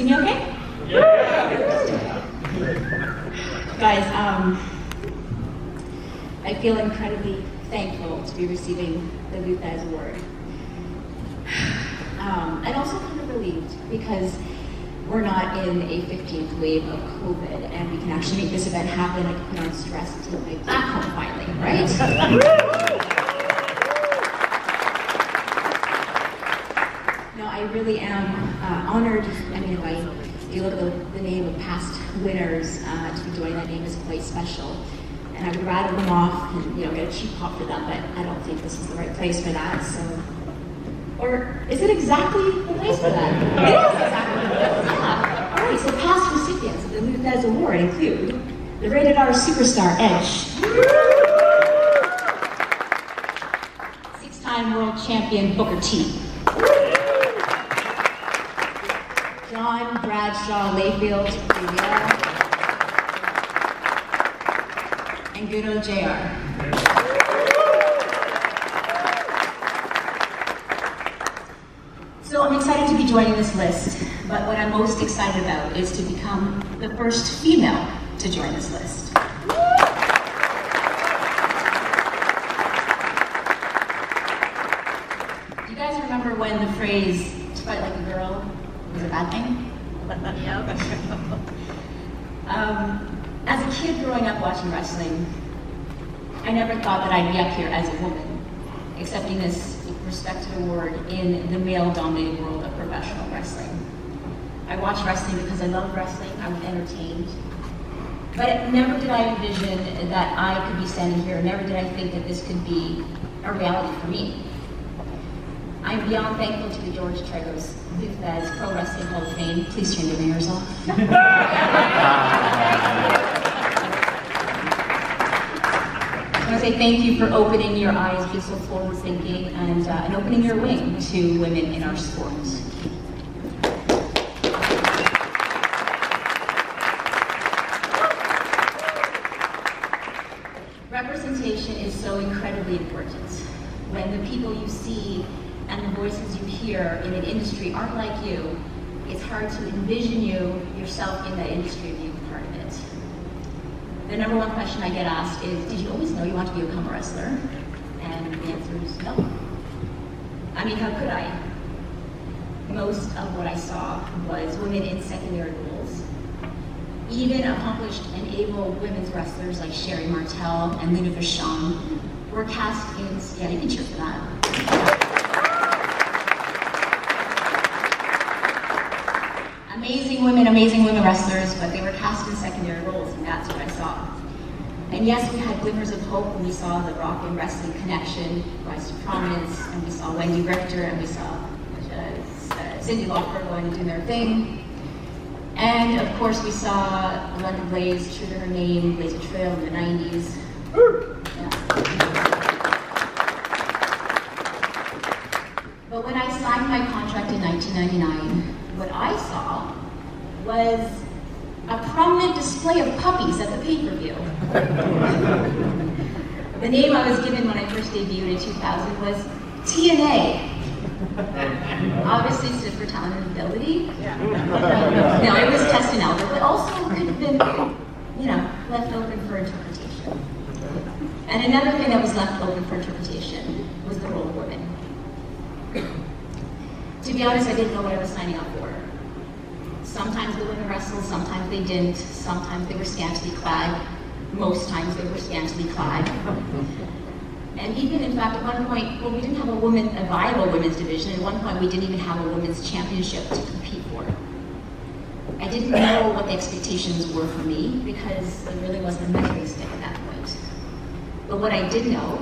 see me okay? Yeah. Guys, I feel incredibly thankful to be receiving the Luthez Award. And also kind of relieved because we're not in a 15th wave of COVID and we can actually make this event happen. I can put on stress and take my back home finally, right? No, I really am honored. I mean, if you look at the name of past winners, to be joining that name is quite special. And I would rattle them off and get a cheap pop for them, but I don't think this is the right place for that. So, or is it exactly the place for that? It is exactly the place. Yeah. All right. So past recipients of the Luthez Award include the Rated R Superstar Edge, 6-time world champion Booker T, John Bradshaw Layfield, and good old JR. So I'm excited to be joining this list, but what I'm most excited about is to become the first female to join this list. Do you guys remember when the phrase, "to fight like a girl," was a bad thing? As a kid growing up watching wrestling, I never thought that I'd be up here as a woman, accepting this respected award in the male-dominated world of professional wrestling. I watched wrestling because I loved wrestling, I was entertained, but never did I envision that I could be standing here, never did I think that this could be a reality for me. I'm beyond thankful to the George Tragos Luthez Pro Wrestling Hall of Fame. Please turn your mirrors off. I want to say thank you for opening your eyes, being so forward thinking, and opening your wing to women in our sport. Representation is so incredibly important. When the people you see and the voices you hear in an industry aren't like you, it's hard to envision yourself in that industry being part of it. The number one question I get asked is, did you always know you wanted to become a wrestler? And the answer is no. I mean, how could I? Most of what I saw was women in secondary roles. Even accomplished and able women's wrestlers like Sherry Martel and Luna Vachon were cast in, yeah, you can cheer for that. Amazing women wrestlers, but they were cast in secondary roles, and that's what I saw. And yes, we had glimmers of hope when we saw the Rock and Wrestling Connection rise to prominence, and we saw Wendy Richter, and we saw Cyndi Lauper going and doing their thing. And of course, we saw London Blaze, true to her name, blaze a trail in the 90s. Yeah. But when I signed my contract in 1999, what I saw was a prominent display of puppies at the pay-per-view. The name I was given when I first debuted in 2000 was TNA. Obviously stood for talent and ability. Yeah. No, it was test and elbow, but also could have been, left open for interpretation. And another thing that was left open for interpretation was the role of women. To be honest, I didn't know what I was signing up for. Sometimes the women wrestled, sometimes they didn't, sometimes they were scantily clad, most times they were scantily clad. And even, in fact, at one point, well, we didn't have a viable women's division. At one point, we didn't even have a women's championship to compete for. I didn't know what the expectations were for me because there really wasn't a measuring stick at that point. But what I did know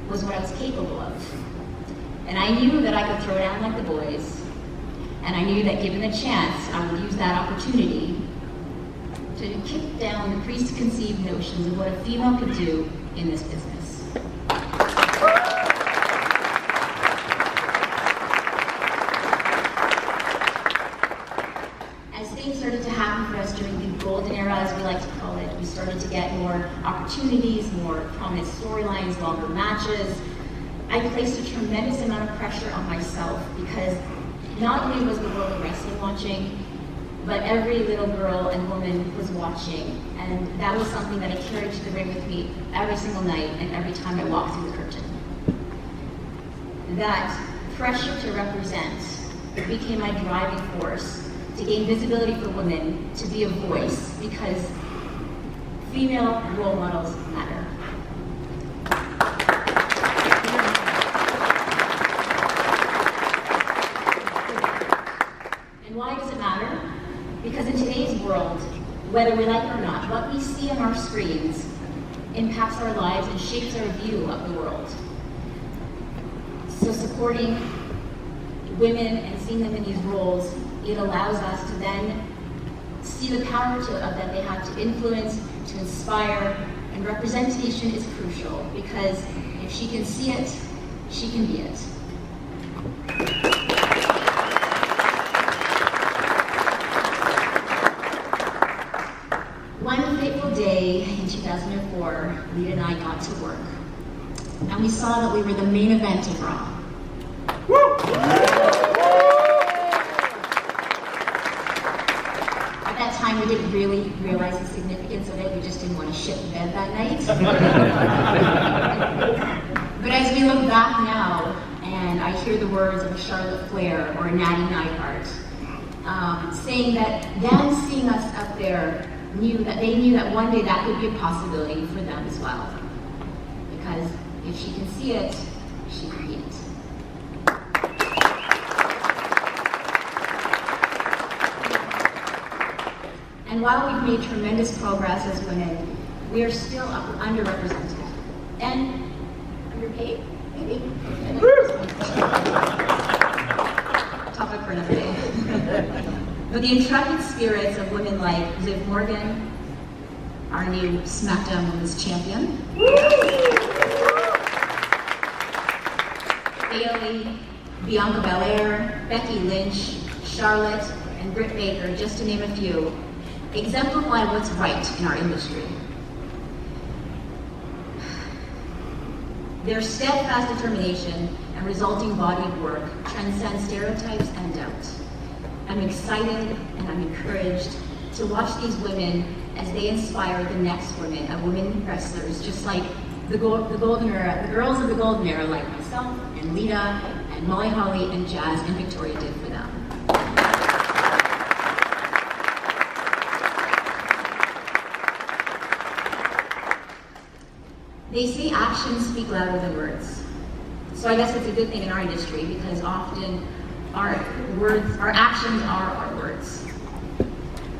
was what I was capable of. And I knew that I could throw down like the boys. And I knew that given the chance, I would use that opportunity to kick down the preconceived notions of what a female could do in this business. As things started to happen for us during the golden era, as we like to call it, we started to get more opportunities, more prominent storylines, longer matches. I placed a tremendous amount of pressure on myself because not only was the world of wrestling launching, but every little girl and woman was watching, and that was something that I carried to the ring with me every single night and every time I walked through the curtain. That pressure to represent became my driving force to gain visibility for women, to be a voice, because female role models matter. And why does it matter? Because in today's world, whether we like it or not, what we see on our screens impacts our lives and shapes our view of the world. So supporting women and seeing them in these roles, it allows us to then see the power that they have to influence, to inspire, and representation is crucial, because if she can see it, she can be it. One fateful day in 2004, Lita and I got to work, and we saw that we were the main event of Raw. At that time, we didn't really realize the significance of it. We just didn't want to shit in bed that night. But as we look back now, and I hear the words of Charlotte Flair or Natty Neidhart, saying that them seeing us up there they knew that one day that could be a possibility for them as well. Because if she can see it, she can be it. And while we've made tremendous progress as women, we are still underrepresented. And underpaid, maybe? Topic for another day. But the intrepid spirits of women like Liv Morgan, our new SmackDown Women's Champion, Bayley, Bianca Belair, Becky Lynch, Charlotte, and Britt Baker, just to name a few, exemplify what's right in our industry. Their steadfast determination and resulting body of work transcend stereotypes and doubt. I'm excited and I'm encouraged to watch these women as they inspire the next women wrestlers, just like the golden era, the girls of the golden era, like myself and Lita and Molly Holly and Jazz and Victoria did for them. They say actions speak louder than words. So I guess it's a good thing in our industry, because often our actions are our words.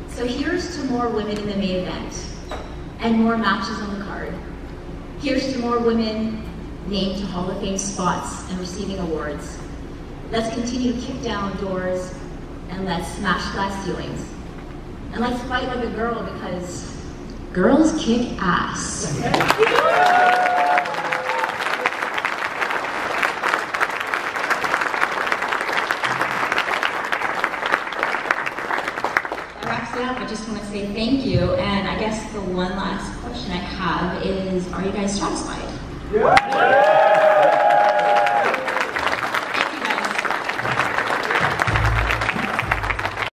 So here's to more women in the main event and more matches on the card. Here's to more women named to Hall of Fame spots and receiving awards. Let's continue to kick down doors, and let's smash glass ceilings. And let's fight like a girl, because girls kick ass. I just want to say thank you, and I guess the one last question I have is, are you guys satisfied? Yeah.